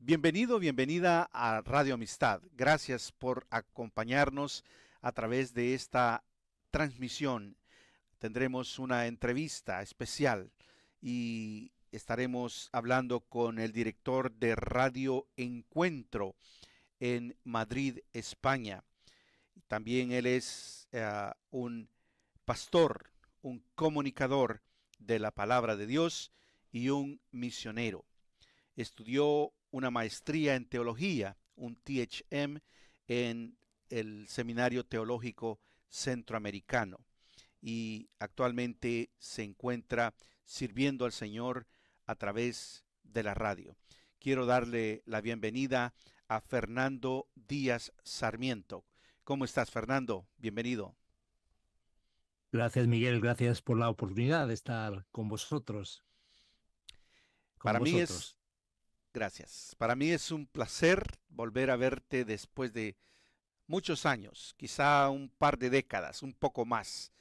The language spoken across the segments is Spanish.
Bienvenido, bienvenida a Radio Amistad. Gracias por acompañarnos a través de esta transmisión. Tendremos una entrevista especial y estaremos hablando con el director de Radio Encuentro en Madrid, España. También él es un pastor, un comunicador de la palabra de Dios y un misionero. Estudió una maestría en teología, un THM, en el Seminario Teológico Centroamericano y actualmente se encuentra sirviendo al Señor a través de la radio. Quiero darle la bienvenida a Fernando Díaz Sarmiento. ¿Cómo estás, Fernando? Bienvenido. Gracias, Miguel. Gracias por la oportunidad de estar con vosotros. Con Para mí es, vosotros. gracias. Para mí es un placer volver a verte después de muchos años, quizá un par de décadas, un poco más.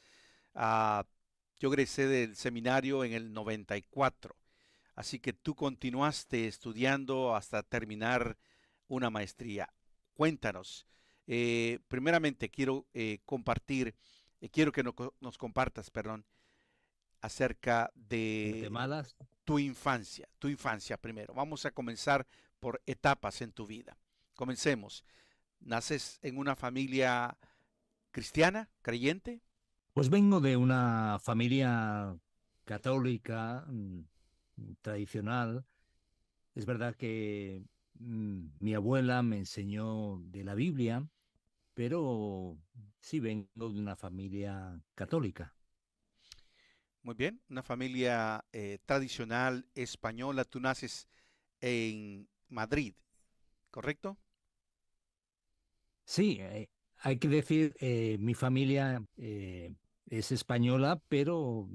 Ah, yo egresé del seminario en el 94, así que tú continuaste estudiando hasta terminar una maestría. Cuéntanos, primeramente quiero quiero que nos compartas, perdón, acerca de Guatemalas. tu infancia primero. Vamos a comenzar por etapas en tu vida. Comencemos. ¿Naces en una familia cristiana, creyente? Pues vengo de una familia católica tradicional. Es verdad que mi abuela me enseñó de la Biblia, pero sí vengo de una familia católica. Muy bien, una familia tradicional española. Tú naces en Madrid, ¿correcto? Sí, hay que decir, mi familia es española, pero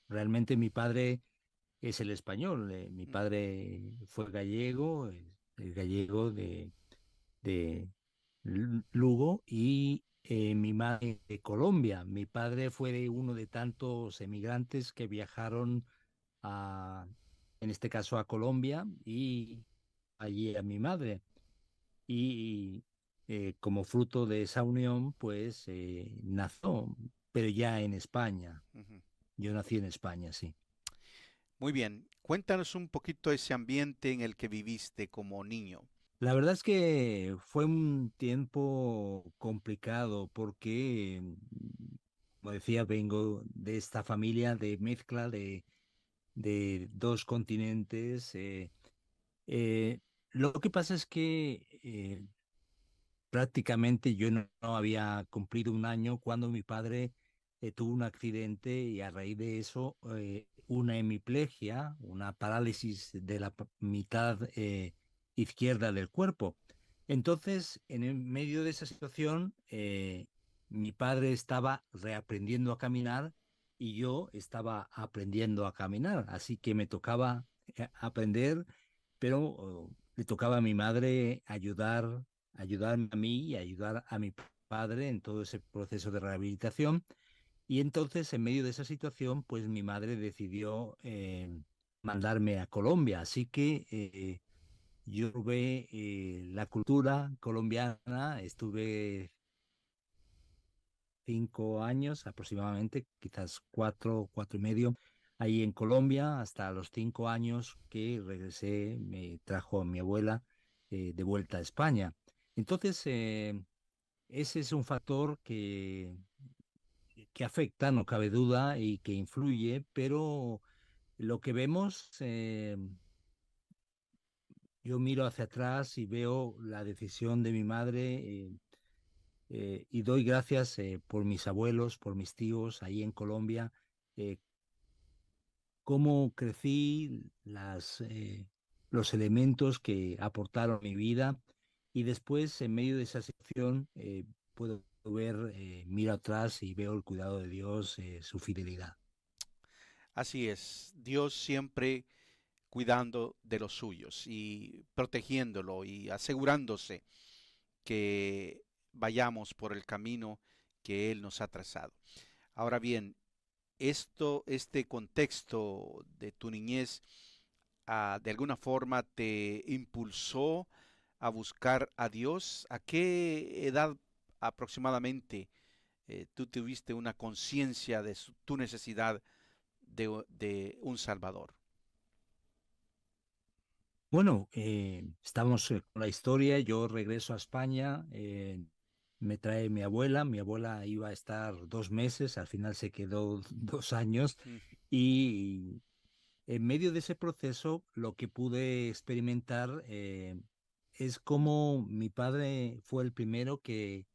realmente mi padre es el español. Mi Mm. padre fue gallego, el gallego de Lugo, y mi madre de Colombia. Mi padre fue uno de tantos emigrantes que viajaron a, en este caso a Colombia, y allí a mi madre. Y como fruto de esa unión, pues nació, pero ya en España. Ujú. Yo nací en España, sí. Muy bien, cuéntanos un poquito ese ambiente en el que viviste como niño. La verdad es que fue un tiempo complicado porque, como decía, vengo de esta familia de mezcla de dos continentes. Eh, lo que pasa es que prácticamente yo no había cumplido un año cuando mi padre tuvo un accidente, y a raíz de eso una hemiplegia, una parálisis de la mitad izquierda del cuerpo. Entonces, en el medio de esa situación, mi padre estaba reaprendiendo a caminar y yo estaba aprendiendo a caminar, así que me tocaba aprender, pero le tocaba a mi madre ayudarme a mí y ayudar a mi padre en todo ese proceso de rehabilitación. Y entonces, en medio de esa situación, pues mi madre decidió mandarme a Colombia. Así que yo tuve la cultura colombiana. Estuve 5 años aproximadamente, quizás cuatro y medio, ahí en Colombia, hasta los 5 años que regresé, me trajo a mi abuela de vuelta a España. Entonces, ese es un factor que afecta, no cabe duda, y que influye, pero lo que vemos, yo miro hacia atrás y veo la decisión de mi madre, y doy gracias por mis abuelos, por mis tíos ahí en Colombia, eh, cómo crecí, los elementos que aportaron a mi vida, y después, en medio de esa situación, puedo ver, miro atrás y veo el cuidado de Dios, su fidelidad. Así es, Dios siempre cuidando de los suyos y protegiéndolo y asegurándose que vayamos por el camino que Él nos ha trazado. Ahora bien, este contexto de tu niñez de alguna forma te impulsó a buscar a Dios? ¿A qué edad aproximadamente tú tuviste una conciencia de tu necesidad de un Salvador? Bueno, estamos con la historia, yo regreso a España, me trae mi abuela iba a estar 2 meses, al final se quedó 2 años Mm. y en medio de ese proceso lo que pude experimentar es cómo mi padre fue el primero que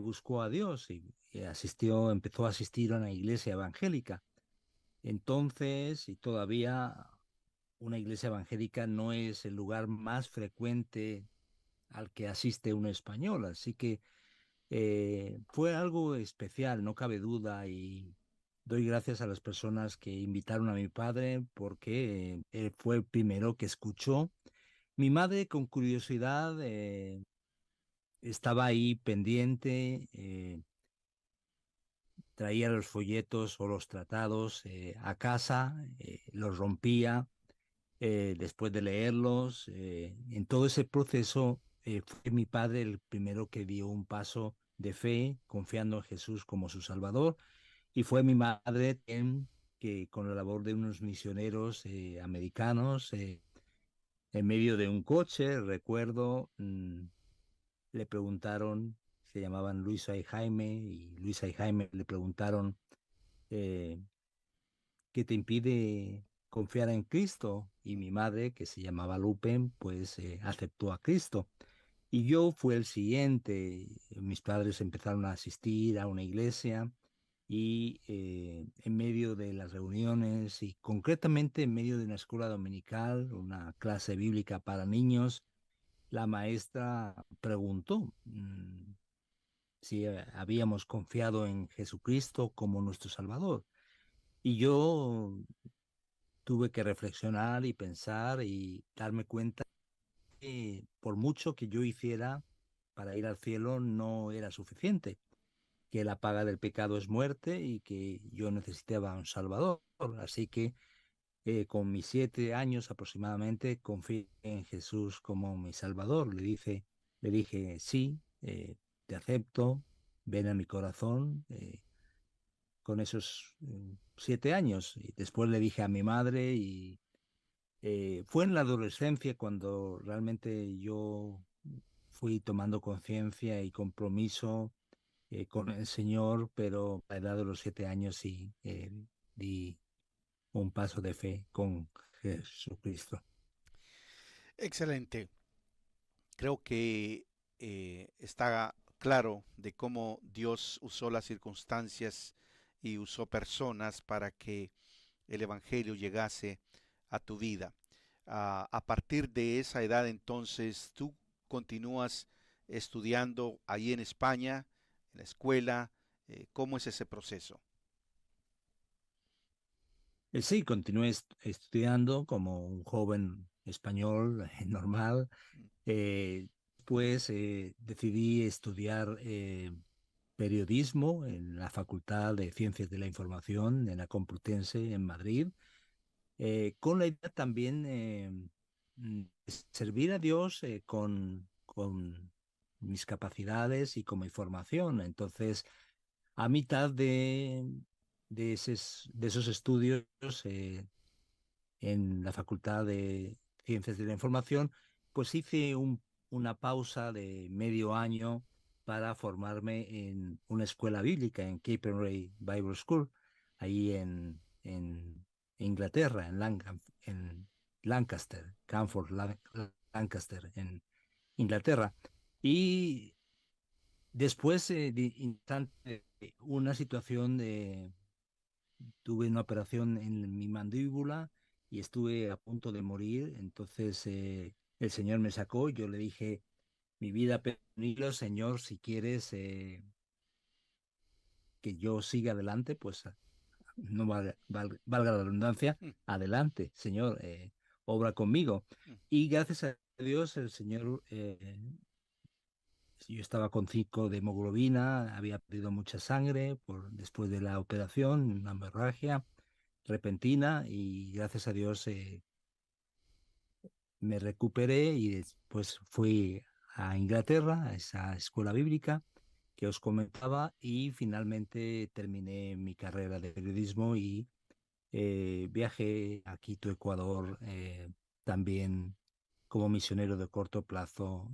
buscó a Dios y empezó a asistir a una iglesia evangélica. Entonces, y todavía una iglesia evangélica no es el lugar más frecuente al que asiste un español, así que fue algo especial, no cabe duda, y doy gracias a las personas que invitaron a mi padre porque él fue el primero que escuchó. Mi madre, con curiosidad, estaba ahí pendiente, traía los folletos o los tratados a casa, los rompía después de leerlos. En todo ese proceso fue mi padre el primero que dio un paso de fe, confiando en Jesús como su Salvador, y fue mi madre que con la labor de unos misioneros americanos, en medio de un coche, recuerdo, le preguntaron, se llamaban Luisa y Jaime, y Luisa y Jaime le preguntaron, eh, ¿qué te impide confiar en Cristo? Y mi madre, que se llamaba Lupe, pues aceptó a Cristo. Y yo fui el siguiente. Mis padres empezaron a asistir a una iglesia y en medio de las reuniones y concretamente en medio de una escuela dominical, una clase bíblica para niños, la maestra preguntó si habíamos confiado en Jesucristo como nuestro Salvador. Y yo tuve que reflexionar y pensar y darme cuenta que por mucho que yo hiciera para ir al cielo no era suficiente, que la paga del pecado es muerte y que yo necesitaba un Salvador. Así que con mis 7 años aproximadamente confié en Jesús como mi Salvador. Le dije, sí, te acepto, ven a mi corazón. Con esos 7 años. Y después le dije a mi madre y fue en la adolescencia cuando realmente yo fui tomando conciencia y compromiso con el Señor, pero a la edad de los 7 años sí di un paso de fe con Jesucristo. Excelente. Creo que está claro de cómo Dios usó las circunstancias y usó personas para que el Evangelio llegase a tu vida. A partir de esa edad, entonces, tú continúas estudiando ahí en España, en la escuela. ¿Cómo es ese proceso? Sí, continué estudiando como un joven español normal. Pues decidí estudiar periodismo en la Facultad de Ciencias de la Información en la Complutense en Madrid, con la idea también de servir a Dios con mis capacidades y con mi formación. Entonces, a mitad de esos estudios en la Facultad de Ciencias de la Información, pues hice una pausa de medio año para formarme en una escuela bíblica, en Capernwray Bible School, ahí en Inglaterra, en Lancaster, Lancaster, en Inglaterra. Y después una situación tuve una operación en mi mandíbula y estuve a punto de morir. Entonces el Señor me sacó. Yo le dije, mi vida peligro, Señor, si quieres que yo siga adelante, pues no valga la redundancia, Mm, adelante, Señor, obra conmigo. mm. Y gracias a Dios, el Señor, yo estaba con 5 de hemoglobina, había perdido mucha sangre después de la operación, una hemorragia repentina y gracias a Dios me recuperé y después fui a Inglaterra, a esa escuela bíblica que os comentaba, y finalmente terminé mi carrera de periodismo y viajé a Quito, Ecuador, también como misionero de corto plazo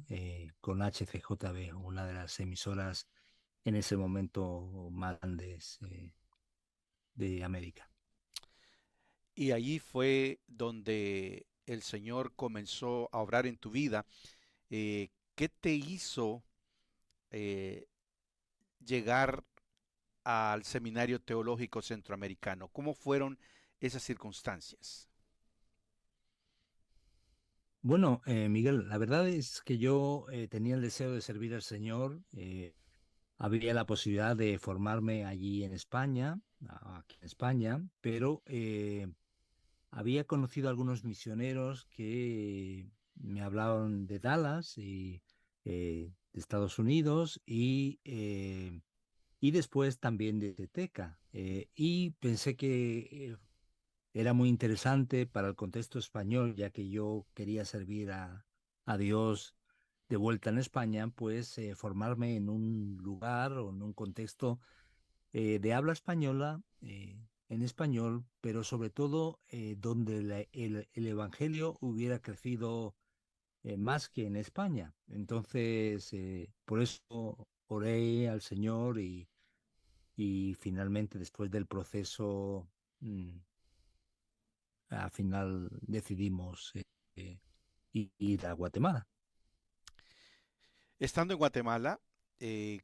con HCJB, una de las emisoras en ese momento más grandes de América. Y allí fue donde el Señor comenzó a obrar en tu vida. ¿Qué te hizo eh, llegar al Seminario Teológico Centroamericano? ¿Cómo fueron esas circunstancias? Bueno, Miguel, la verdad es que yo tenía el deseo de servir al Señor. Había la posibilidad de formarme allí en España, aquí en España, pero había conocido a algunos misioneros que me hablaban de Dallas y de Estados Unidos y después también de Teca. Y pensé que era muy interesante para el contexto español, ya que yo quería servir a Dios de vuelta en España, pues formarme en un lugar o en un contexto de habla española, en español, pero sobre todo donde el Evangelio hubiera crecido más que en España. Entonces, por eso oré al Señor y finalmente después del proceso, mm, al final decidimos eh, ir a Guatemala. Estando en Guatemala, eh,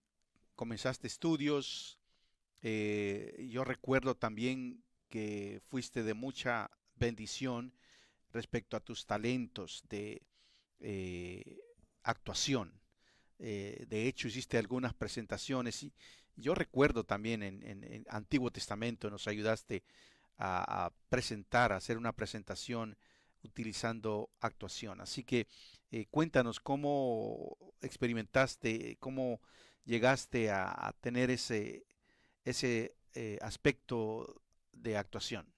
comenzaste estudios. Yo recuerdo también que fuiste de mucha bendición respecto a tus talentos de eh, actuación. De hecho, hiciste algunas presentaciones y yo recuerdo también en Antiguo Testamento nos ayudaste a presentar, a hacer una presentación utilizando actuación. Así que cuéntanos cómo experimentaste, cómo llegaste a tener ese aspecto de actuación.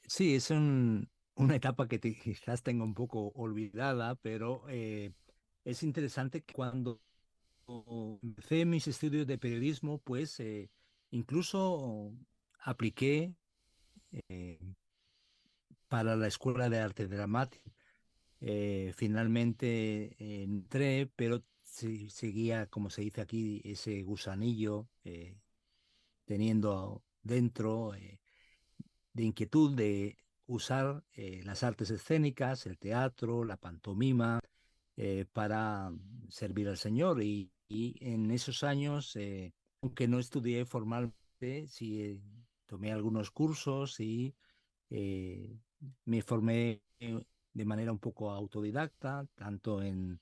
Sí, es una etapa que quizás tengo un poco olvidada, pero es interesante que cuando empecé mis estudios de periodismo, pues incluso apliqué eh, para la Escuela de Arte Dramático. Finalmente entré, pero seguía, como se dice aquí, ese gusanillo teniendo dentro de inquietud de usar las artes escénicas, el teatro, la pantomima, para servir al Señor. Y en esos años, aunque no estudié formalmente, sí tomé algunos cursos y eh, me formé de manera un poco autodidacta, tanto en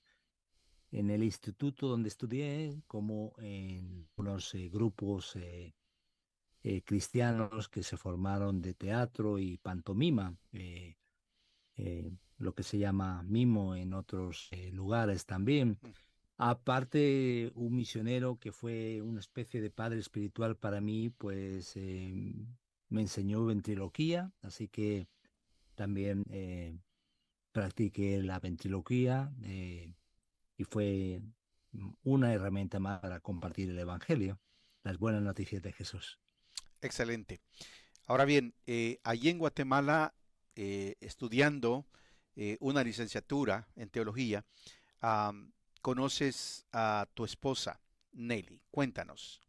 el instituto donde estudié como en unos grupos cristianos que se formaron de teatro y pantomima, lo que se llama mimo en otros lugares también. Mm. Aparte, un misionero que fue una especie de padre espiritual para mí, pues me enseñó ventriloquía, así que también practiqué la ventriloquía y fue una herramienta más para compartir el Evangelio, las buenas noticias de Jesús. Excelente. Ahora bien, allí en Guatemala, estudiando una licenciatura en teología, am, conoces a tu esposa, Nelly. Cuéntanos.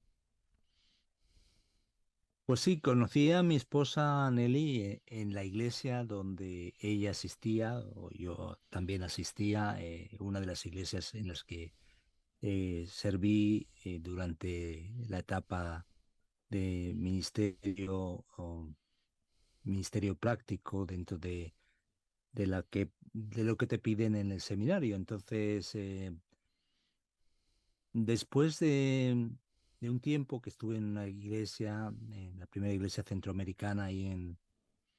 Pues sí, conocí a mi esposa Nelly en la iglesia donde ella asistía, o yo también asistía, una de las iglesias en las que serví durante la etapa de ministerio, o ministerio práctico dentro de lo que te piden en el seminario. Entonces, después de un tiempo que estuve en una iglesia, en la primera iglesia centroamericana ahí en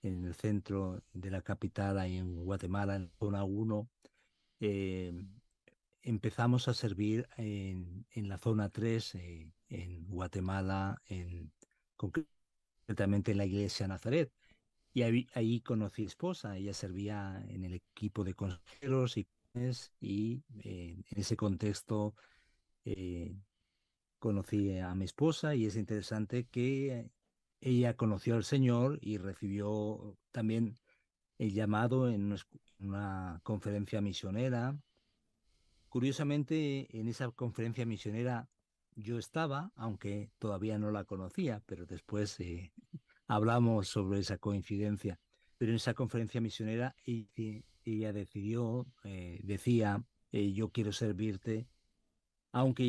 el centro de la capital, ahí en Guatemala, en zona uno, eh, empezamos a servir en la zona 3 en Guatemala, concretamente en la iglesia Nazaret. Y ahí conocí a mi esposa. Ella servía en el equipo de consejeros y en ese contexto eh, conocí a mi esposa y es interesante que ella conoció al Señor y recibió también el llamado en una conferencia misionera. Curiosamente, en esa conferencia misionera yo estaba, aunque todavía no la conocía, pero después hablamos sobre esa coincidencia. Pero en esa conferencia misionera ella decidió, decía, yo quiero servirte, aunque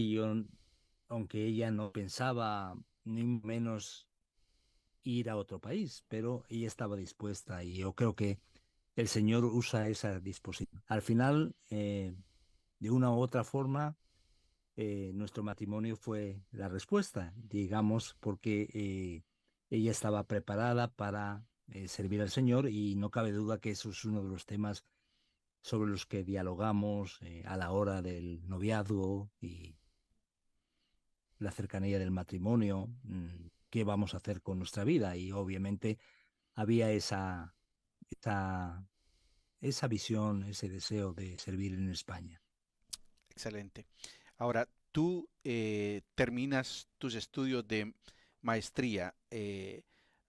aunque ella no pensaba ni menos ir a otro país, pero ella estaba dispuesta y yo creo que el Señor usa esa disposición. Al final, de una u otra forma, nuestro matrimonio fue la respuesta, digamos, porque ella estaba preparada para servir al Señor y no cabe duda que eso es uno de los temas sobre los que dialogamos a la hora del noviazgo y la cercanía del matrimonio, qué vamos a hacer con nuestra vida. Y obviamente había esa, esa visión, ese deseo de servir en España. Excelente. Ahora, tú terminas tus estudios de maestría,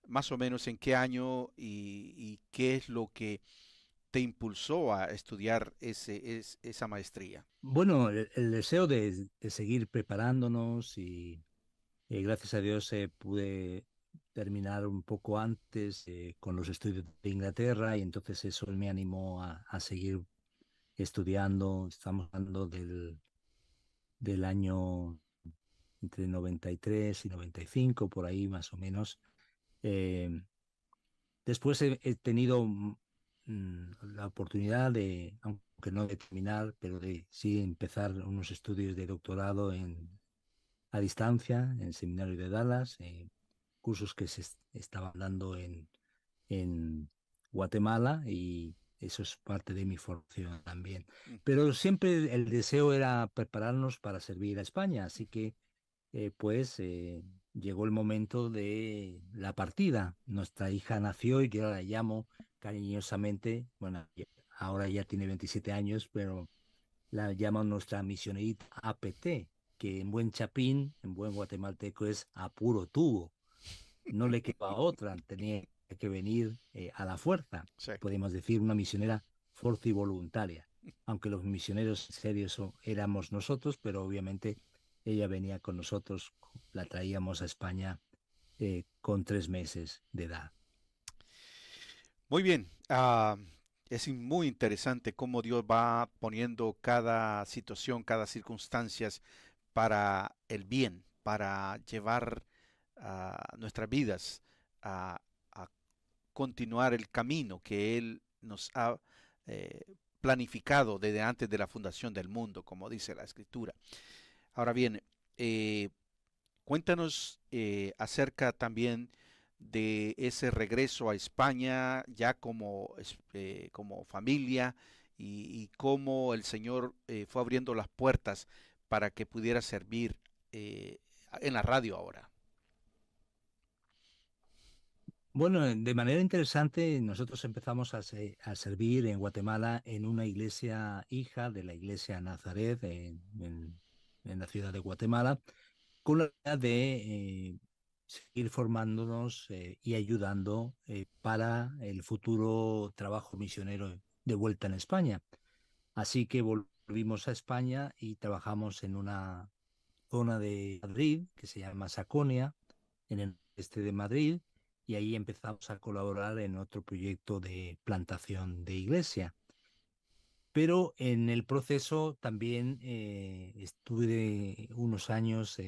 más o menos en qué año y qué es lo que te impulsó a estudiar esa maestría. Bueno, el deseo de seguir preparándonos y gracias a Dios pude terminar un poco antes con los estudios de Inglaterra y entonces eso me animó a seguir estudiando. Estamos hablando del año entre 93 y 95, por ahí más o menos. Eh, Después he tenido la oportunidad de, aunque no de terminar, pero de sí empezar unos estudios de doctorado a distancia en el seminario de Dallas, cursos que se estaban dando en Guatemala y eso es parte de mi formación también. Mm. Pero siempre el deseo era prepararnos para servir a España, así que llegó el momento de la partida. Nuestra hija nació y yo la llamo cariñosamente, bueno, ahora ya tiene 27 años, pero la llamo nuestra misionerita APT, que en buen chapín, en buen guatemalteco es a puro tubo. No le quedaba otra, tenía que venir a la fuerza. Sí. Podemos decir una misionera fuerza y voluntaria, aunque los misioneros serios éramos nosotros, pero obviamente ella venía con nosotros, la traíamos a España con 3 meses de edad. Muy bien. Es muy interesante cómo Dios va poniendo cada situación, cada circunstancia para el bien, para llevar nuestras vidas a, a continuar el camino que Él nos ha eh, planificado desde antes de la fundación del mundo, como dice la Escritura. Ahora bien, eh, cuéntanos acerca también de ese regreso a España ya como familia y cómo el Señor fue abriendo las puertas para que pudiera servir eh, en la radio ahora. Bueno, de manera interesante, nosotros empezamos a servir en Guatemala en una iglesia hija de la iglesia Nazaret en la ciudad de Guatemala, con la idea de seguir formándonos y ayudando para el futuro trabajo misionero de vuelta en España. Así que volvimos a España y trabajamos en una zona de Madrid que se llama Saconia, en el este de Madrid, y ahí empezamos a colaborar en otro proyecto de plantación de iglesia. Pero en el proceso también estuve unos años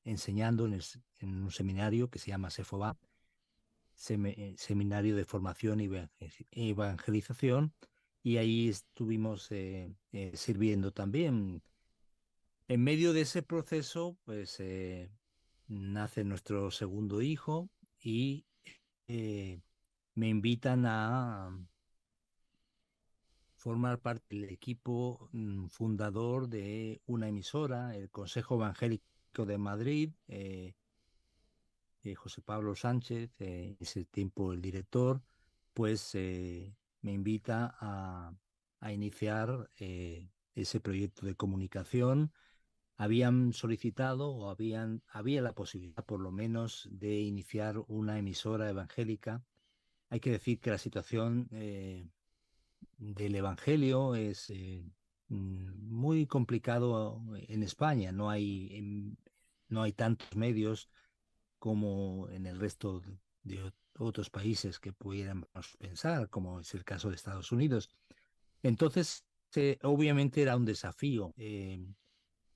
enseñando en un seminario que se llama SEFOBA, Seminario de Formación y Evangelización, y ahí estuvimos sirviendo también. En medio de ese proceso, nace nuestro segundo hijo y eh, me invitan a formar parte del equipo fundador de una emisora, el Consejo Evangélico de Madrid, José Pablo Sánchez, ese tiempo el director, pues me invita a iniciar ese proyecto de comunicación. Habían solicitado o había la posibilidad por lo menos de iniciar una emisora evangélica. Hay que decir que la situación del Evangelio es muy complicado en España. No hay tantos medios como en el resto de otros países que pudiéramos pensar, como es el caso de Estados Unidos. Entonces, obviamente era un desafío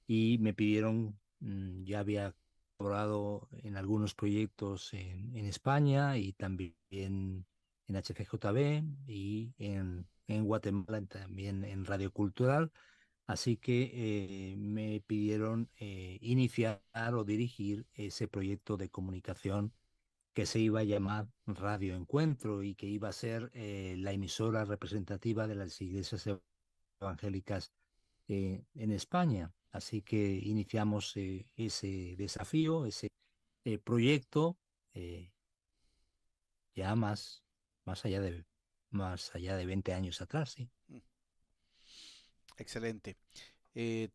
y me pidieron, ya había colaborado en algunos proyectos en España y también en HCJB y en Guatemala, también en Radio Cultural. Así que me pidieron iniciar o dirigir ese proyecto de comunicación que se iba a llamar Radio Encuentro y que iba a ser la emisora representativa de las iglesias evangélicas en España. Así que iniciamos ese desafío, ese proyecto, eh, ya más allá más allá de 20 años atrás, sí. Excelente. Eh,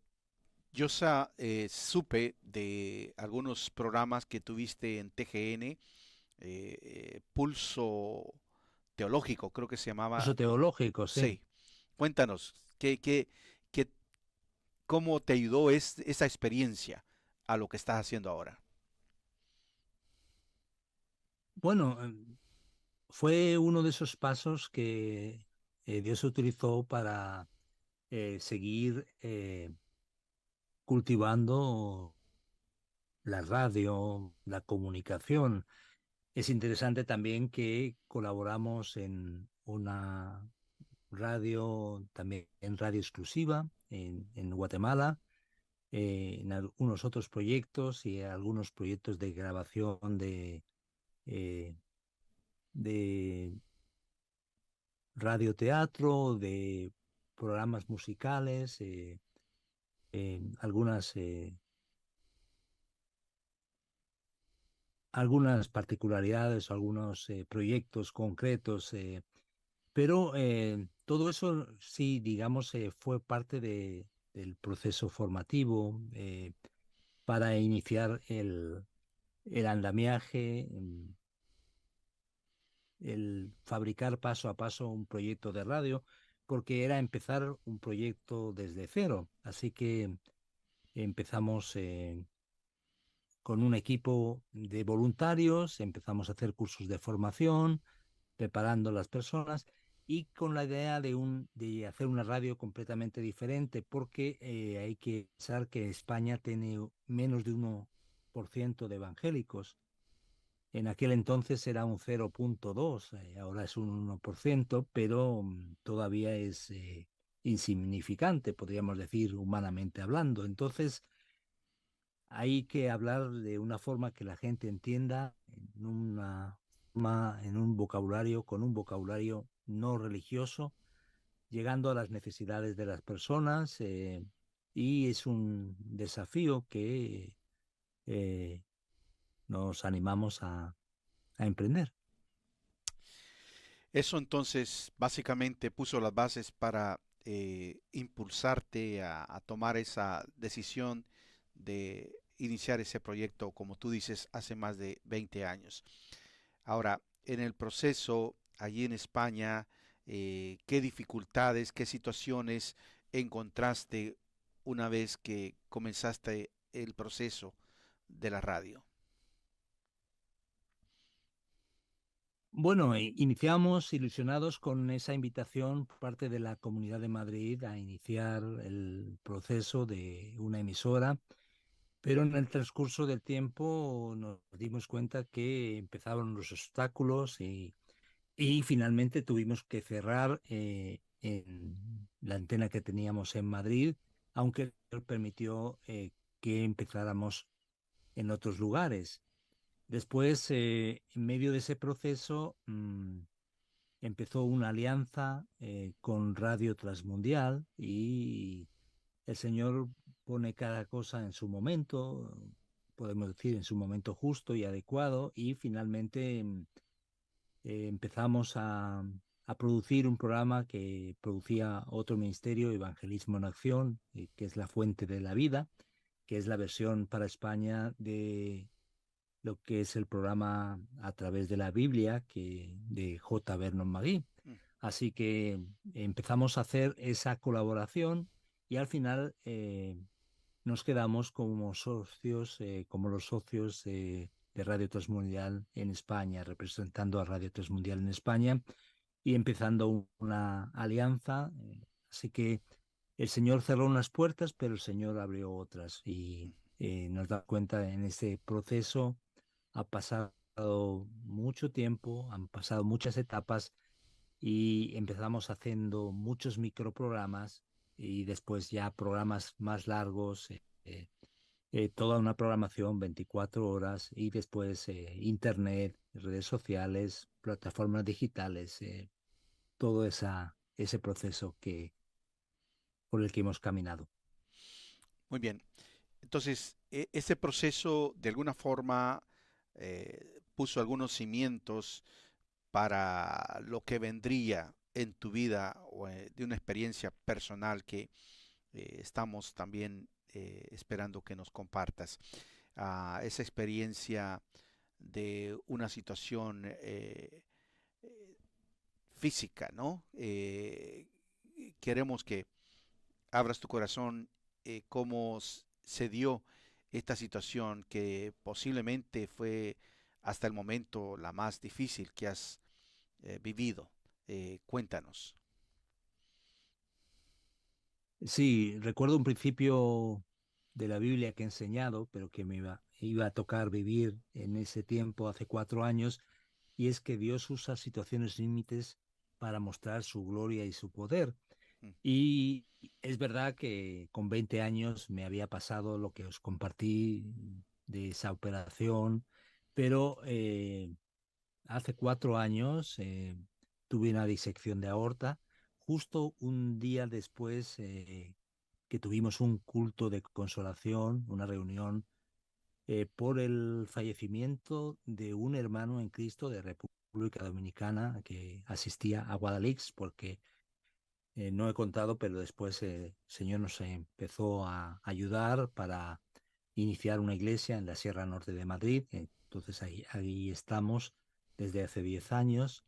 supe de algunos programas que tuviste en TGN, Pulso Teológico, creo que se llamaba. Curso teológico, sí. Sí, cuéntanos, qué, cómo te ayudó esa experiencia a lo que estás haciendo ahora? Bueno, fue uno de esos pasos que Dios utilizó para seguir cultivando la radio, la comunicación. Es interesante también que colaboramos en una radio, también en radio exclusiva en Guatemala, en algunos otros proyectos y algunos proyectos de grabación eh, de radioteatro, de programas musicales, algunas, algunas particularidades, algunos proyectos concretos, pero todo eso sí, digamos, fue parte del proceso formativo para iniciar el andamiaje, el fabricar paso a paso un proyecto de radio, porque era empezar un proyecto desde cero. Así que empezamos con un equipo de voluntarios, empezamos a hacer cursos de formación, preparando a las personas y con la idea de hacer una radio completamente diferente, porque hay que pensar que España tiene menos de 1% de evangélicos. En aquel entonces era un 0,2, ahora es un 1%, pero todavía es insignificante, podríamos decir, humanamente hablando. Entonces, hay que hablar de una forma que la gente entienda, en un vocabulario, con un vocabulario no religioso, llegando a las necesidades de las personas, y es un desafío que eh, nos animamos a emprender. Eso entonces básicamente puso las bases para impulsarte a tomar esa decisión de iniciar ese proyecto, como tú dices, hace más de 20 años. Ahora, en el proceso, allí en España, ¿qué dificultades, qué situaciones encontraste una vez que comenzaste el proceso de la radio? Bueno, iniciamos ilusionados con esa invitación por parte de la Comunidad de Madrid a iniciar el proceso de una emisora, pero en el transcurso del tiempo nos dimos cuenta que empezaron los obstáculos y finalmente tuvimos que cerrar en la antena que teníamos en Madrid, aunque nos permitió que empezáramos en otros lugares. Después, en medio de ese proceso, empezó una alianza con Radio Transmundial y el Señor pone cada cosa en su momento. podemos decir, en su momento justo y adecuado, y finalmente empezamos a producir un programa que producía otro ministerio, Evangelismo en Acción, que es La Fuente de la Vida, que es la versión para España de lo que es el programa A través de la Biblia de J. Vernon McGee. Mm. Así que empezamos a hacer esa colaboración y al final nos quedamos como los socios de Radio Transmundial en España, representando a Radio Transmundial en España y empezando una alianza. Así que el Señor cerró unas puertas, pero el Señor abrió otras y nos da cuenta en ese proceso. Ha pasado mucho tiempo, han pasado muchas etapas y empezamos haciendo muchos microprogramas y después ya programas más largos, toda una programación 24 horas y después internet, redes sociales, plataformas digitales, todo ese proceso por el que hemos caminado. Muy bien. Entonces, ese proceso de alguna forma puso algunos cimientos para lo que vendría en tu vida o de una experiencia personal que estamos también esperando que nos compartas. Esa experiencia de una situación física, ¿no? Queremos que abras tu corazón, cómo se dio esta situación que posiblemente fue hasta el momento la más difícil que has vivido. Cuéntanos. Sí, recuerdo un principio de la Biblia que he enseñado, pero que iba a tocar vivir en ese tiempo, hace 4 años, y es que Dios usa situaciones límites para mostrar su gloria y su poder. Mm. Y es verdad que con 20 años me había pasado lo que os compartí de esa operación, pero hace 4 años tuve una disección de aorta, justo un día después que tuvimos un culto de consolación, una reunión por el fallecimiento de un hermano en Cristo de República Dominicana que asistía a Guadalix, porque no he contado, pero después el Señor nos empezó a ayudar para iniciar una iglesia en la Sierra Norte de Madrid. Entonces ahí estamos desde hace 10 años.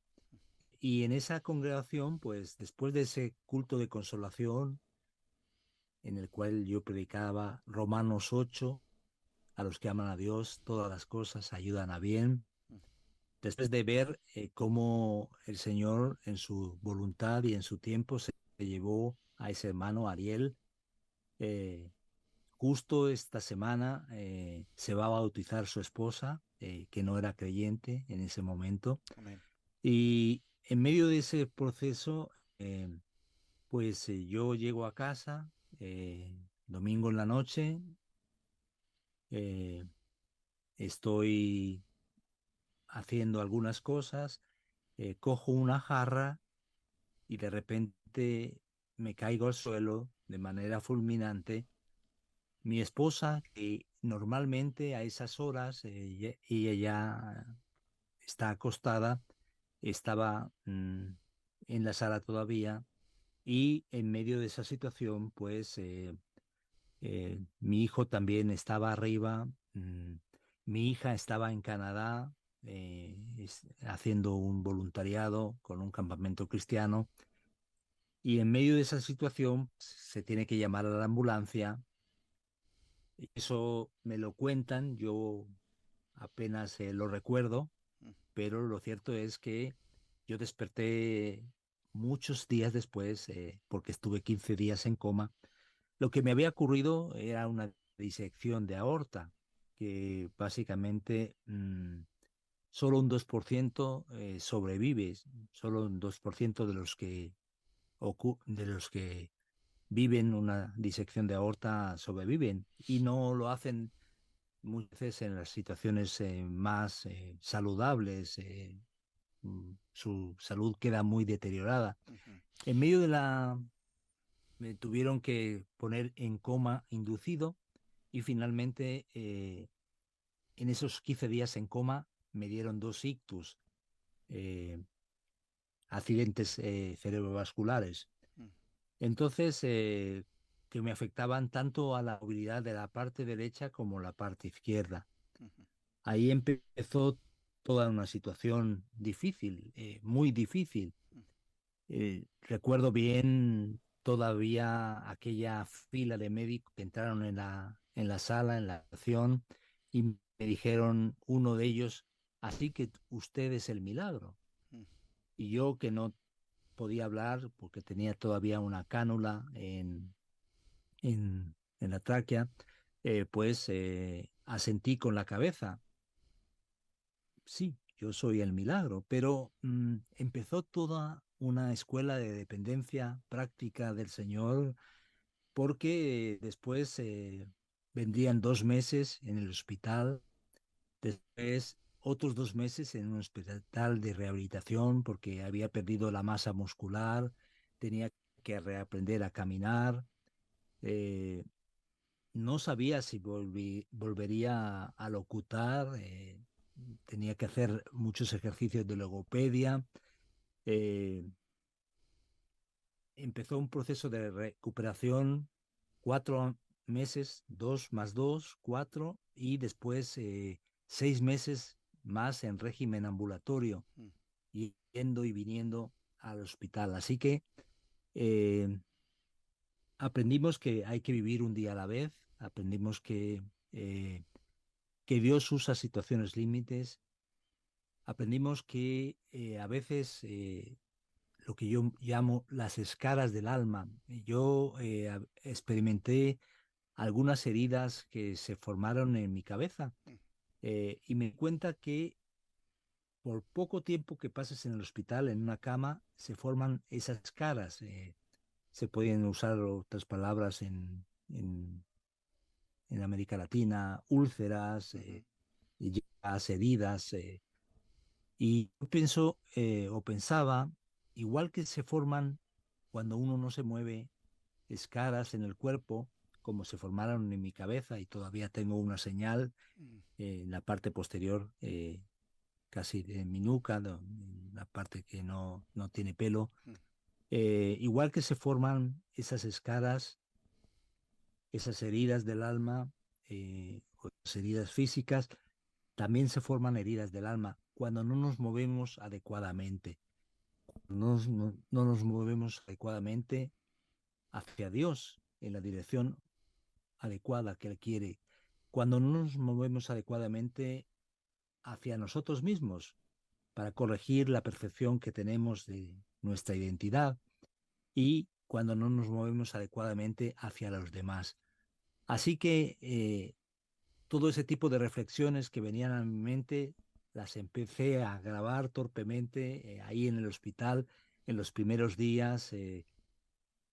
Y en esa congregación, pues después de ese culto de consolación, en el cual yo predicaba Romanos 8, a los que aman a Dios, todas las cosas ayudan a bien. Después de ver cómo el Señor en su voluntad y en su tiempo se llevó a ese hermano Ariel, eh, justo esta semana se va a bautizar su esposa, que no era creyente en ese momento. Amén. Y en medio de ese proceso, pues yo llego a casa, domingo en la noche, eh, estoy haciendo algunas cosas, cojo una jarra y de repente me caigo al suelo de manera fulminante. Mi esposa, que normalmente a esas horas y ella está acostada, estaba en la sala todavía y en medio de esa situación, pues mi hijo también estaba arriba, mi hija estaba en Canadá haciendo un voluntariado con un campamento cristiano y en medio de esa situación se tiene que llamar a la ambulancia. Eso me lo cuentan, yo apenas lo recuerdo, Mm. pero lo cierto es que yo desperté muchos días después, porque estuve 15 días en coma. Lo que me había ocurrido era una disección de aorta, que básicamente solo un 2% sobrevive, solo un 2% de los que viven una disección de aorta sobreviven y no lo hacen muchas veces en las situaciones más saludables. Su salud queda muy deteriorada. Ujú. En medio de me tuvieron que poner en coma inducido y finalmente en esos 15 días en coma me dieron 2 ictus, eh, accidentes cerebrovasculares. mm, Entonces, que me afectaban tanto a la movilidad de la parte derecha como la parte izquierda. ujú, Ahí empezó toda una situación difícil, muy difícil. mm, Recuerdo bien todavía aquella fila de médicos que entraron en la sala, en la acción, y me dijeron uno de ellos, así que usted es el milagro. mm, Y yo que no podía hablar porque tenía todavía una cánula en la tráquea, pues asentí con la cabeza. Sí, yo soy el milagro, pero empezó toda una escuela de dependencia práctica del Señor porque después vendrían 2 meses en el hospital, después otros 2 meses en un hospital de rehabilitación porque había perdido la masa muscular, tenía que reaprender a caminar, eh, no sabía si volvería a locutar, tenía que hacer muchos ejercicios de logopedia. eh, Empezó un proceso de recuperación, 4 meses, 2 más 2, 4, y después 6 meses más en régimen ambulatorio, mm, yendo y viniendo al hospital. Así que eh, aprendimos que hay que vivir un día a la vez, aprendimos que Dios usa situaciones límites, aprendimos que a veces lo que yo llamo las escaras del alma. Yo experimenté algunas heridas que se formaron en mi cabeza mm, y me di cuenta que por poco tiempo que pases en el hospital, en una cama, se forman esas caras. Se pueden usar otras palabras en América Latina, úlceras, ujú, llagas, heridas. Y yo pienso o pensaba, igual que se forman cuando uno no se mueve, escaras en el cuerpo, como se formaron en mi cabeza y todavía tengo una señal mm, en la parte posterior, casi de mi nuca, en la parte que no tiene pelo. mm, Igual que se forman esas escaras, esas heridas del alma, o esas heridas físicas, también se forman heridas del alma cuando no nos movemos adecuadamente. No nos movemos adecuadamente hacia Dios en la dirección adecuada que Él quiere. Cuando no nos movemos adecuadamente hacia nosotros mismos para corregir la percepción que tenemos de nuestra identidad y cuando no nos movemos adecuadamente hacia los demás. Así que todo ese tipo de reflexiones que venían a mi mente las empecé a grabar torpemente ahí en el hospital en los primeros días.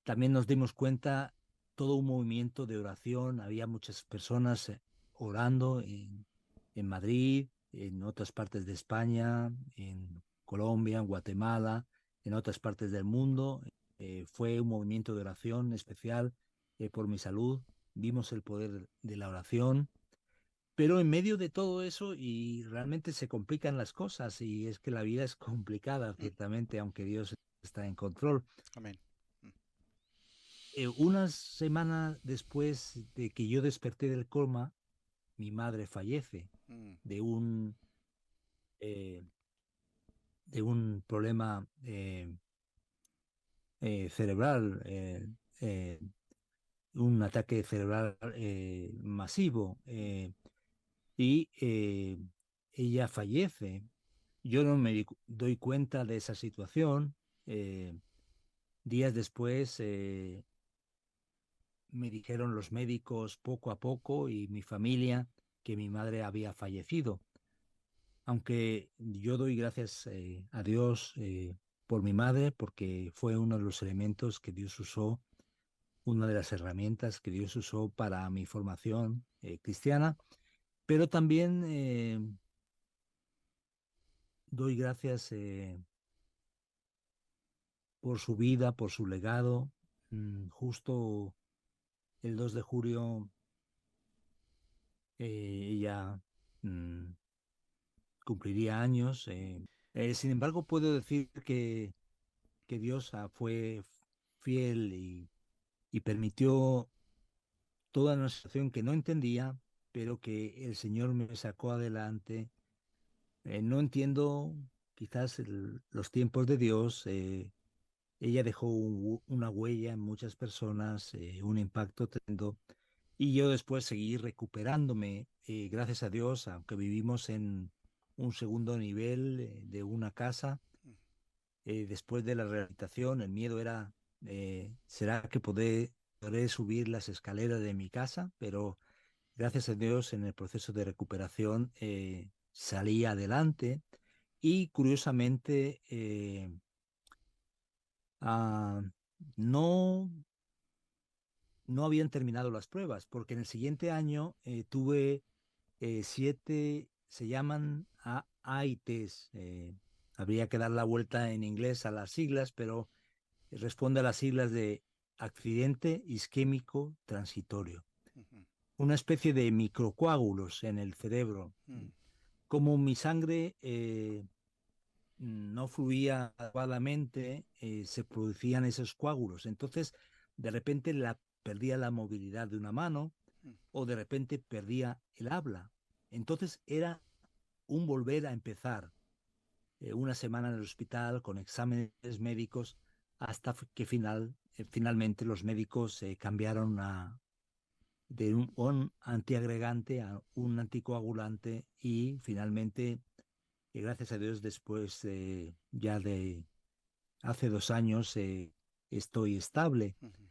También nos dimos cuenta todo un movimiento de oración. Había muchas personas orando en Madrid, en otras partes de España, en Colombia, en Guatemala, en otras partes del mundo. Fue un movimiento de oración especial por mi salud. Vimos el poder de la oración, pero en medio de todo eso y realmente se complican las cosas y es que la vida es complicada, mm. ciertamente, aunque Dios está en control. Amén. Mm, Una semana después de que yo desperté del coma, mi madre fallece mm, de eh, de un problema cerebral, un ataque cerebral masivo, y ella fallece. Yo no me doy cuenta de esa situación. eh, Días después me dijeron los médicos poco a poco y mi familia que mi madre había fallecido. Aunque yo doy gracias a Dios por mi madre, porque fue uno de los elementos que Dios usó, una de las herramientas que Dios usó para mi formación cristiana, pero también doy gracias por su vida, por su legado. Justo el 2 de julio ella mm, cumpliría años. Sin embargo, puedo decir que Dios fue fiel y permitió toda una situación que no entendía, pero que el Señor me sacó adelante. No entiendo quizás los tiempos de Dios. Ella dejó una huella en muchas personas, un impacto tremendo. Y yo después seguí recuperándome, gracias a Dios, aunque vivimos en un segundo nivel de una casa. Después de la rehabilitación, el miedo era, ¿será que podré subir las escaleras de mi casa? Pero gracias a Dios, en el proceso de recuperación salí adelante y curiosamente ah, no, no habían terminado las pruebas, porque en el siguiente año tuve 7, se llaman AITs. Habría que dar la vuelta en inglés a las siglas, pero responde a las siglas de accidente isquémico transitorio. Ujú, Una especie de microcoágulos en el cerebro. mm, Como mi sangre no fluía adecuadamente, se producían esos coágulos. Entonces, de repente perdía la movilidad de una mano mm, o de repente perdía el habla. Entonces era un volver a empezar. Una semana en el hospital con exámenes médicos hasta que finalmente los médicos cambiaron de un antiagregante a un anticoagulante y finalmente, gracias a Dios, después ya de hace 2 años estoy estable. ujú.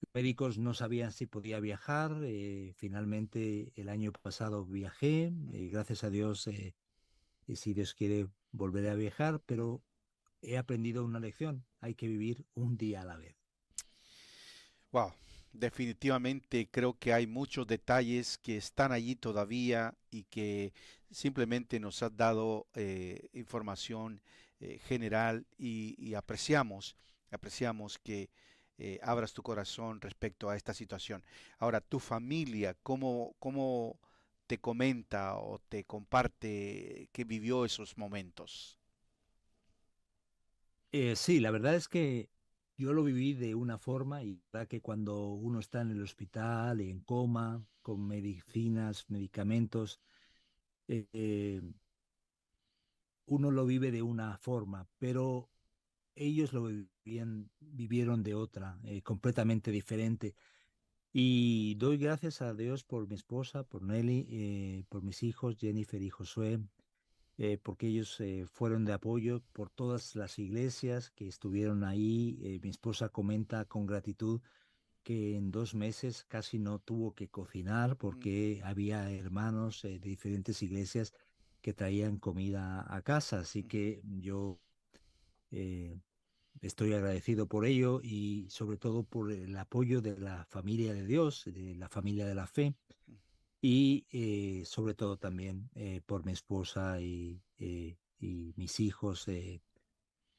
Los médicos no sabían si podía viajar. Finalmente, el año pasado viajé. Gracias a Dios, si Dios quiere, volveré a viajar, pero he aprendido una lección. Hay que vivir un día a la vez. Wow, definitivamente creo que hay muchos detalles que están allí todavía y que simplemente nos has dado información general y apreciamos que abras tu corazón respecto a esta situación. Ahora, tu familia, ¿cómo te comenta o te comparte que vivió esos momentos? Sí, la verdad es que yo lo viví de una forma y la verdad que cuando uno está en el hospital, en coma, con medicinas, medicamentos, eh, uno lo vive de una forma, pero ellos vivieron de otra, completamente diferente. Y doy gracias a Dios por mi esposa, por Nelly, por mis hijos, Jennifer y Josué, porque ellos fueron de apoyo por todas las iglesias que estuvieron ahí. Mi esposa comenta con gratitud que en 2 meses casi no tuvo que cocinar Mm, porque había hermanos de diferentes iglesias que traían comida a casa. Así ujú, que yo eh, estoy agradecido por ello y sobre todo por el apoyo de la familia de Dios, de la familia de la fe y sobre todo también por mi esposa y mis hijos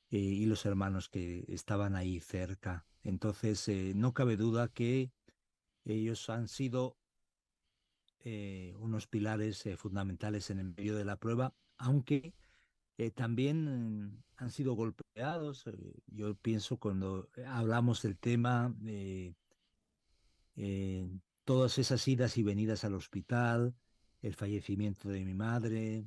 y los hermanos que estaban ahí cerca. Entonces, no cabe duda que ellos han sido unos pilares fundamentales en el medio de la prueba, aunque también han sido golpeados. Yo pienso cuando hablamos del tema, eh, todas esas idas y venidas al hospital, el fallecimiento de mi madre,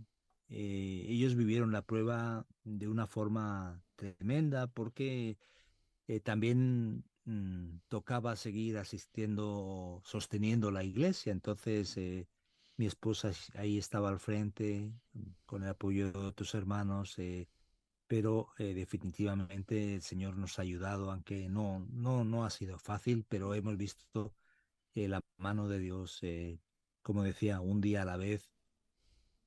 ellos vivieron la prueba de una forma tremenda porque también tocaba seguir asistiendo, sosteniendo la iglesia. Entonces, mi esposa ahí estaba al frente con el apoyo de otros hermanos, pero definitivamente el Señor nos ha ayudado, aunque no ha sido fácil, pero ujú. hemos visto la mano de Dios, como decía, un día a la vez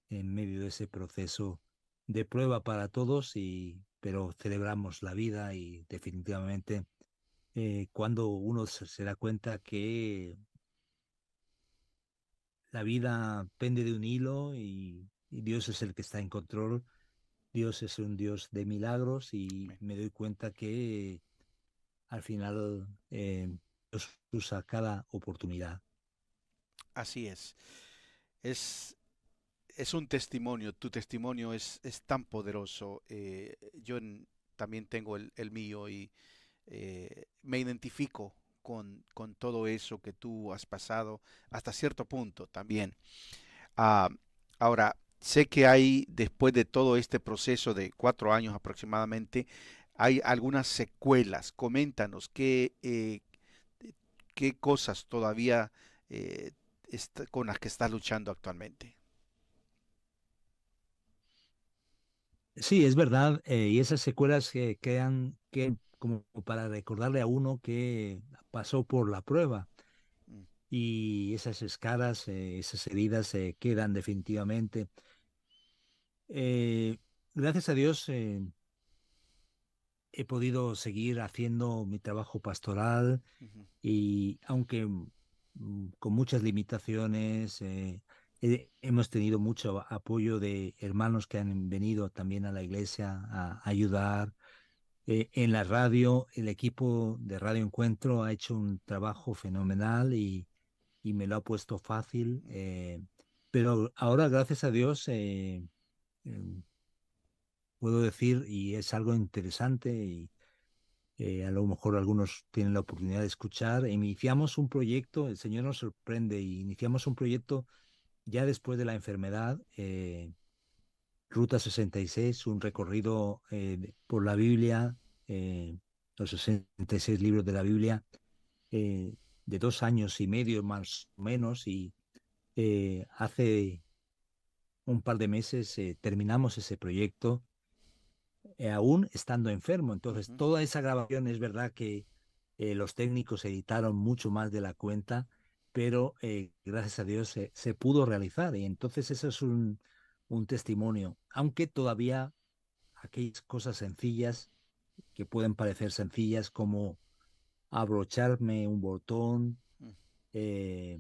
en medio de ese proceso de prueba para todos, pero celebramos la vida y definitivamente cuando uno se da cuenta que la vida pende de un hilo y Dios es el que está en control, Dios es un Dios de milagros y Amén. me doy cuenta que al final Dios usa cada oportunidad. Así es. Es es un testimonio, tu testimonio es tan poderoso. También tengo el mío y me identifico con todo eso que tú has pasado hasta cierto punto también. Ah, ahora, sé que hay, después de todo este proceso de 4 años aproximadamente, hay algunas secuelas. Coméntanos qué cosas todavía eh, con las que estás luchando actualmente. Sí, es verdad, y esas secuelas que quedan que como para recordarle a uno que pasó por la prueba Mm, y esas escaras, esas heridas se quedan definitivamente. Eh, Gracias a Dios he podido seguir haciendo mi trabajo pastoral ujú, y aunque con muchas limitaciones, hemos tenido mucho apoyo de hermanos que han venido también a la iglesia a ayudar. En la radio, el equipo de Radio Encuentro ha hecho un trabajo fenomenal y me lo ha puesto fácil. mm, Pero ahora, gracias a Dios, eh, puedo decir, y es algo interesante, y a lo mejor algunos tienen la oportunidad de escuchar, iniciamos un proyecto, el Señor nos sorprende, y iniciamos un proyecto ya después de la enfermedad, Ruta 66, un ujú, recorrido por la Biblia, los 66 libros de la Biblia, eh, de 2 años y medio más o menos, y hace un par de meses terminamos ese proyecto, aún estando enfermo. Entonces, ujú, toda esa grabación es verdad que los técnicos editaron mucho más de la cuenta, pero gracias a Dios se pudo realizar. Y entonces eso es un testimonio, aunque todavía aquellas cosas sencillas que pueden parecer sencillas como abrocharme un botón, mm, eh,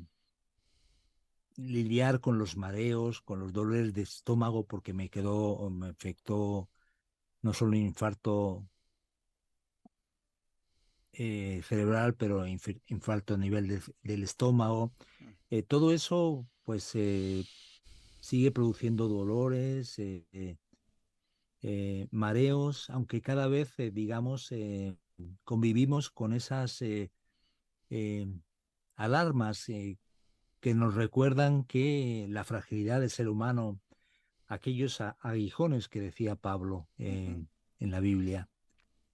lidiar con los mareos, con los dolores de estómago, porque me quedó o me afectó no solo un infarto cerebral, pero infarto a nivel del estómago. mm, Todo eso, pues, sigue produciendo dolores, mareos, aunque cada vez, digamos, convivimos con esas eh, alarmas que nos recuerdan que la fragilidad del ser humano, aquellos aguijones que decía Pablo ujú, en la Biblia,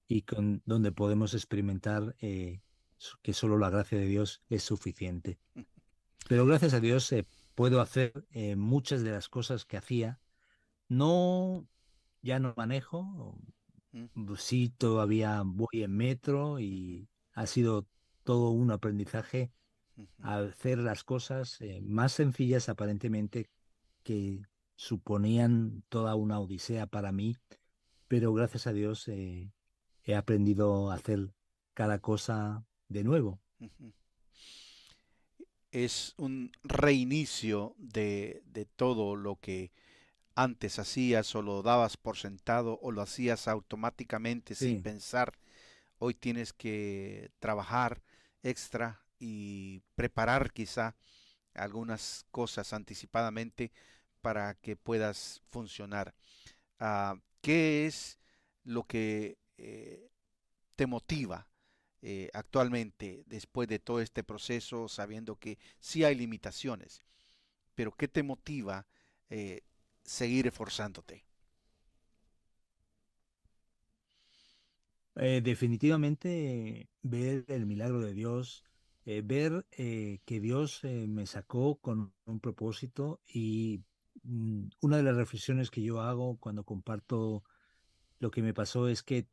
y donde podemos experimentar que solo la gracia de Dios es suficiente. Pero gracias a Dios puedo hacer muchas de las cosas que hacía. No, ya no manejo, mm, sí todavía voy en metro ujú, y ha sido todo un aprendizaje ujú. a hacer las cosas más sencillas aparentemente que suponían toda una odisea para mí, pero gracias a Dios he aprendido a hacer cada cosa de nuevo. Ujú. Es un reinicio de todo lo que antes hacías o lo dabas por sentado o lo hacías automáticamente sin Sí, pensar. Hoy tienes que trabajar extra y preparar quizá algunas cosas anticipadamente para que puedas funcionar. ¿Qué es lo que te motiva actualmente después de todo este proceso, sabiendo que sí hay limitaciones, pero qué te motiva eh, seguir esforzándote? definitivamente ver el milagro de Dios, ver que Dios me sacó con un propósito y una de las reflexiones que yo hago cuando comparto lo que me pasó es que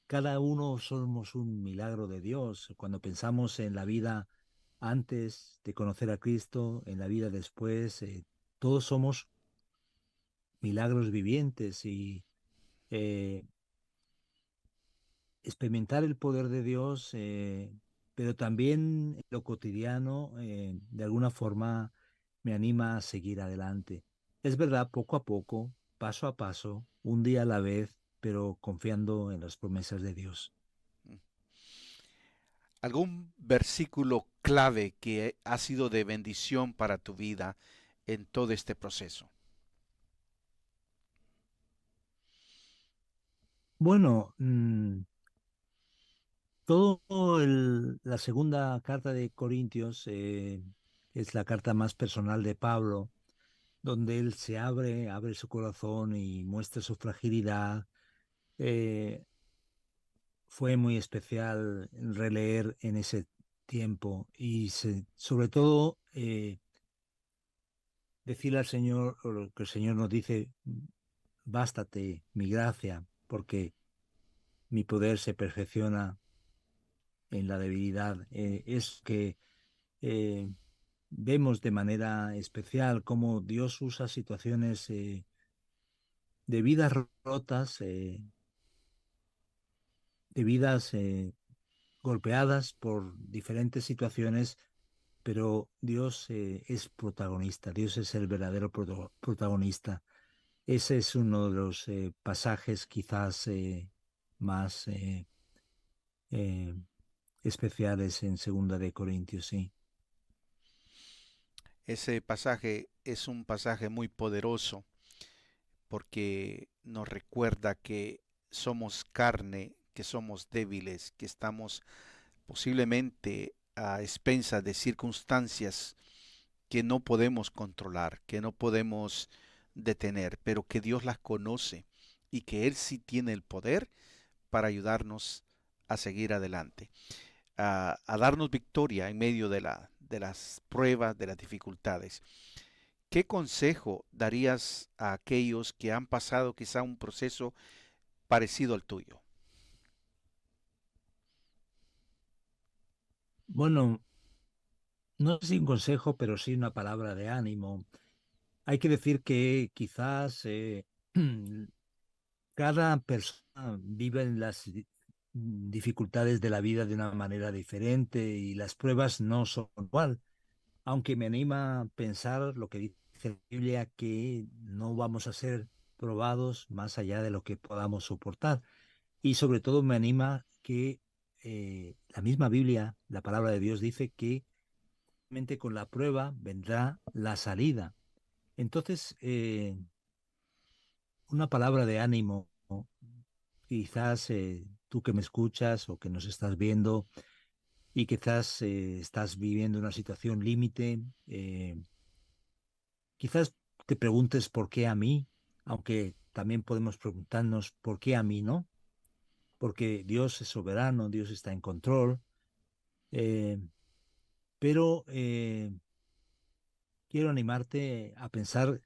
cada uno somos un milagro de Dios. Cuando pensamos en la vida antes de conocer a Cristo, en la vida después, todos somos milagros vivientes y eh, experimentar el poder de Dios, pero también en lo cotidiano, de alguna forma me anima a seguir adelante. Es verdad, poco a poco, paso a paso, un día a la vez, pero confiando en las promesas de Dios. ¿Algún versículo clave que ha sido de bendición para tu vida en todo este proceso? Bueno, la segunda carta de Corintios es la carta más personal de Pablo, donde él se abre su corazón y muestra su fragilidad. Eh, Fue muy especial releer en ese tiempo y sobre todo decirle al Señor, o lo que el Señor nos dice, bástate mi gracia, porque mi poder se perfecciona en la debilidad. Es que eh, vemos de manera especial cómo Dios usa situaciones de vidas rotas, de vidas golpeadas por diferentes situaciones, pero Dios es protagonista, Dios es el verdadero protagonista. Ese es uno de los pasajes quizás más eh, especiales en Segunda de Corintios, sí. Ese pasaje es un pasaje muy poderoso porque nos recuerda que somos carne, que somos débiles, que estamos posiblemente a expensas de circunstancias que no podemos controlar, que no podemos detener, pero que Dios las conoce y que Él sí tiene el poder para ayudarnos a seguir adelante, a darnos victoria en medio de las pruebas, de las dificultades. ¿Qué consejo darías a aquellos que han pasado quizá un proceso parecido al tuyo? Bueno, no sé si un consejo, pero sí una palabra de ánimo. Hay que decir que quizás cada persona vive en las dificultades de la vida de una manera diferente y las pruebas no son igual. Aunque me anima a pensar lo que dice la Biblia, que no vamos a ser probados más allá de lo que podamos soportar. Y sobre todo me anima que la misma Biblia, la palabra de Dios, dice que solamente con la prueba vendrá la salida. Entonces, una palabra de ánimo, ¿no? Quizás tú que me escuchas o que nos estás viendo y quizás estás viviendo una situación límite, quizás te preguntes por qué a mí, aunque también podemos preguntarnos por qué a mí, ¿no? Porque Dios es soberano, Dios está en control, eh, pero quiero animarte a pensar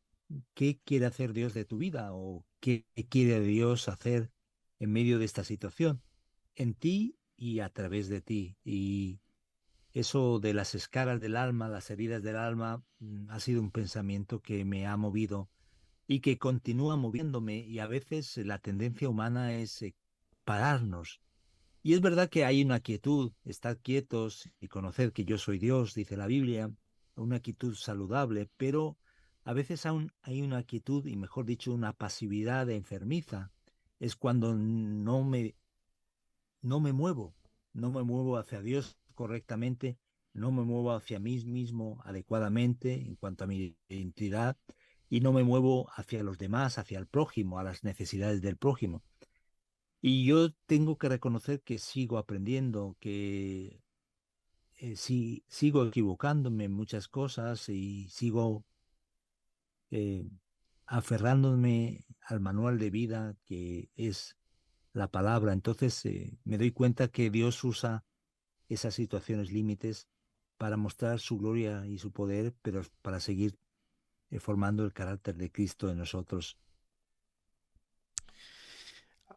qué quiere hacer Dios de tu vida o qué quiere Dios hacer en medio de esta situación, en ti y a través de ti. Y eso de las escaras del alma, las heridas del alma, ha sido un pensamiento que me ha movido y que continúa moviéndome y a veces la tendencia humana es pararnos. Y es verdad que hay una quietud, estar quietos y conocer que yo soy Dios, dice la Biblia, una quietud saludable, pero a veces aún hay una quietud y mejor dicho una pasividad enfermiza. Es cuando no me muevo, no me muevo hacia Dios correctamente, no me muevo hacia mí mismo adecuadamente en cuanto a mi identidad y no me muevo hacia los demás, hacia el prójimo, a las necesidades del prójimo. Y yo tengo que reconocer que sigo aprendiendo, que sí, sigo equivocándome en muchas cosas y sigo eh, aferrándome al manual de vida que es la palabra. Entonces me doy cuenta que Dios usa esas situaciones límites para mostrar su gloria y su poder, pero para seguir formando el carácter de Cristo en nosotros.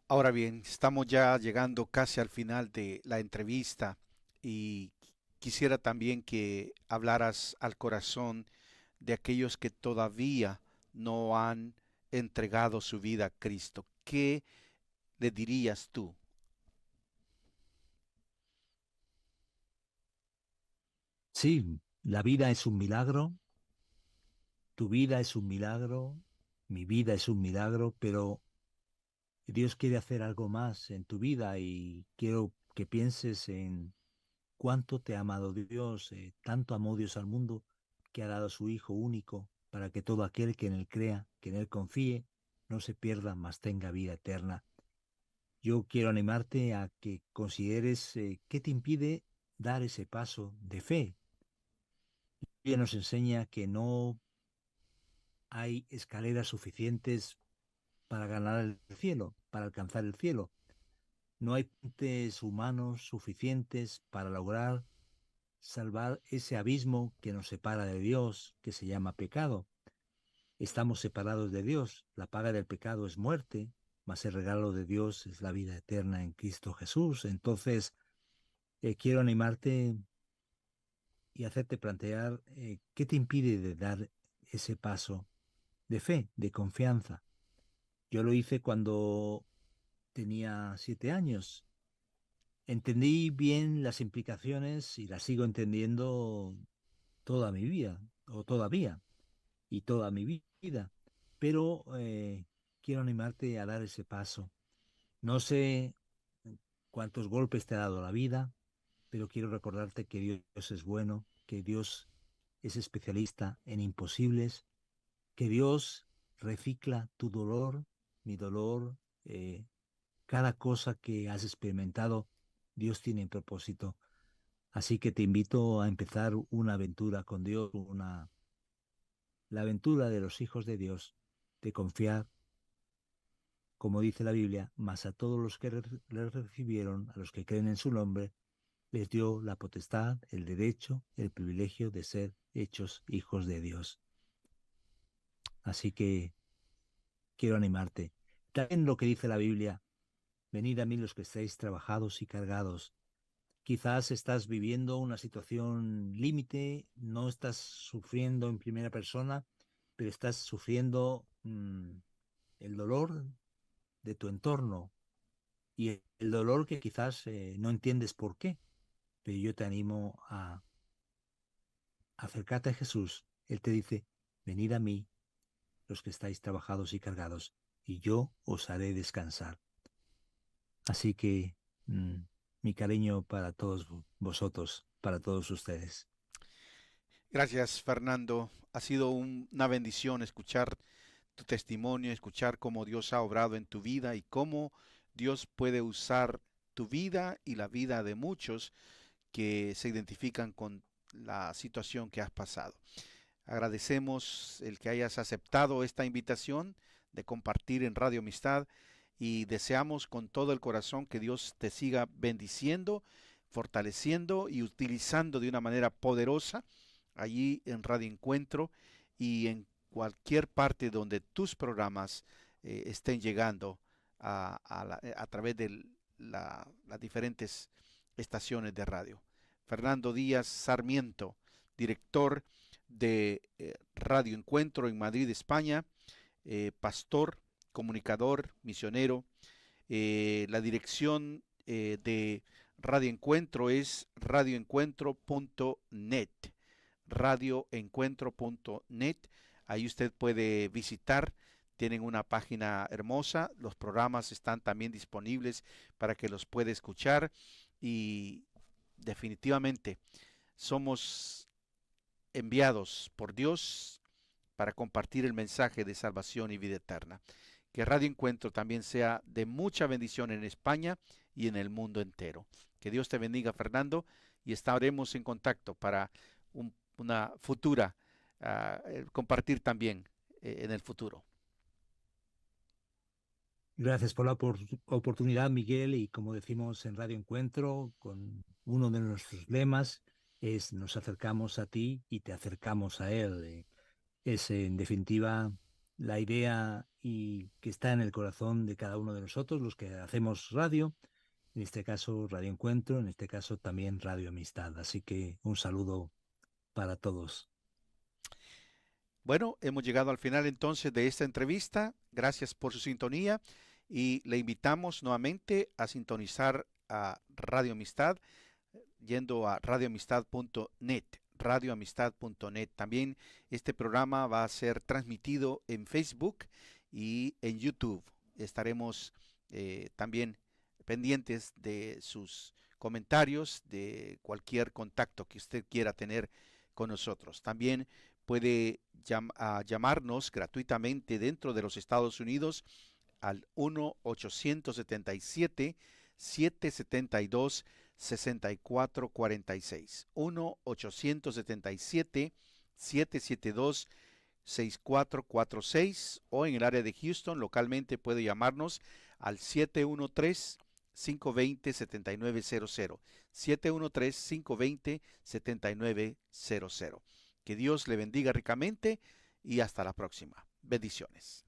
Ahora bien, estamos ya llegando casi al final de la entrevista y quisiera también que hablaras al corazón de aquellos que todavía no han entregado su vida a Cristo. ¿Qué le dirías tú? Sí, la vida es un milagro, tu vida es un milagro, mi vida es un milagro, pero Dios quiere hacer algo más en tu vida y quiero que pienses en cuánto te ha amado Dios, tanto amó Dios al mundo que ha dado a su Hijo único para que todo aquel que en él crea, que en él confíe, no se pierda, mas tenga vida eterna. yo quiero animarte a que consideres qué te impide dar ese paso de fe. La Biblia nos enseña que no hay escaleras suficientes para ganar el cielo, para alcanzar el cielo. No hay puentes humanos suficientes para lograr salvar ese abismo que nos separa de Dios, que se llama pecado. Estamos separados de Dios. La paga del pecado es muerte, mas el regalo de Dios es la vida eterna en Cristo Jesús. Entonces, quiero animarte y hacerte plantear qué te impide de dar ese paso de fe, de confianza. Yo lo hice cuando tenía 7 años. Entendí bien las implicaciones y las sigo entendiendo toda mi vida, o todavía, y toda mi vida. Pero quiero animarte a dar ese paso. No sé cuántos golpes te ha dado la vida, pero quiero recordarte que Dios es bueno, que Dios es especialista en imposibles, que Dios recicla tu dolor, mi dolor, cada cosa que has experimentado, Dios tiene un propósito. Así que te invito a empezar una aventura con Dios, la aventura de los hijos de Dios, de confiar, como dice la Biblia, mas a todos los que le recibieron, a los que creen en su nombre, les dio la potestad, el derecho, el privilegio de ser hechos hijos de Dios. Así que quiero animarte. También lo que dice la Biblia, venid a mí los que estáis trabajados y cargados. Quizás estás viviendo una situación límite, no estás sufriendo en primera persona, pero estás sufriendo el dolor de tu entorno y el dolor que quizás no entiendes por qué. Pero yo te animo a acercarte a Jesús. Él te dice, venid a mí los que estáis trabajados y cargados, y yo os haré descansar. Así que mi cariño para todos vosotros, para todos ustedes. Gracias, Fernando. Ha sido una bendición escuchar tu testimonio, escuchar cómo Dios ha obrado en tu vida y cómo Dios puede usar tu vida y la vida de muchos que se identifican con la situación que has pasado. Agradecemos el que hayas aceptado esta invitación de compartir en Radio Amistad y deseamos con todo el corazón que Dios te siga bendiciendo, fortaleciendo y utilizando de una manera poderosa allí en Radio Encuentro y en cualquier parte donde tus programas estén llegando a través de las diferentes estaciones de radio. Fernando Díaz Sarmiento, director de Radio Encuentro en Madrid, España, pastor, comunicador, misionero. La dirección de Radio Encuentro es radioencuentro.net, radioencuentro.net. Ahí usted puede visitar. Tienen una página hermosa. Los programas están también disponibles para que los pueda escuchar. Y definitivamente somos enviados por Dios para compartir el mensaje de salvación y vida eterna. Que Radio Encuentro también sea de mucha bendición en España y en el mundo entero. Que Dios te bendiga, Fernando, y estaremos en contacto para una futura, compartir también en el futuro. Gracias por la oportunidad, Miguel, y como decimos en Radio Encuentro, con uno de nuestros lemas es nos acercamos a ti y te acercamos a Él. Es en definitiva la idea y que está en el corazón de cada uno de nosotros, los que hacemos radio, en este caso Radio Encuentro, en este caso también Radio Amistad. Así que un saludo para todos. Bueno, hemos llegado al final entonces de esta entrevista. Gracias por su sintonía y le invitamos nuevamente a sintonizar a Radio Amistad yendo a radioamistad.net, radioamistad.net. También este programa va a ser transmitido en Facebook y en YouTube. Estaremos también pendientes de sus comentarios, de cualquier contacto que usted quiera tener con nosotros. También puede llamarnos gratuitamente dentro de los Estados Unidos al 1-877-772-6446. 1-877-772-6446, o en el área de Houston localmente puede llamarnos al 713-520-7900. 713-520-7900. Que Dios le bendiga ricamente y hasta la próxima. Bendiciones.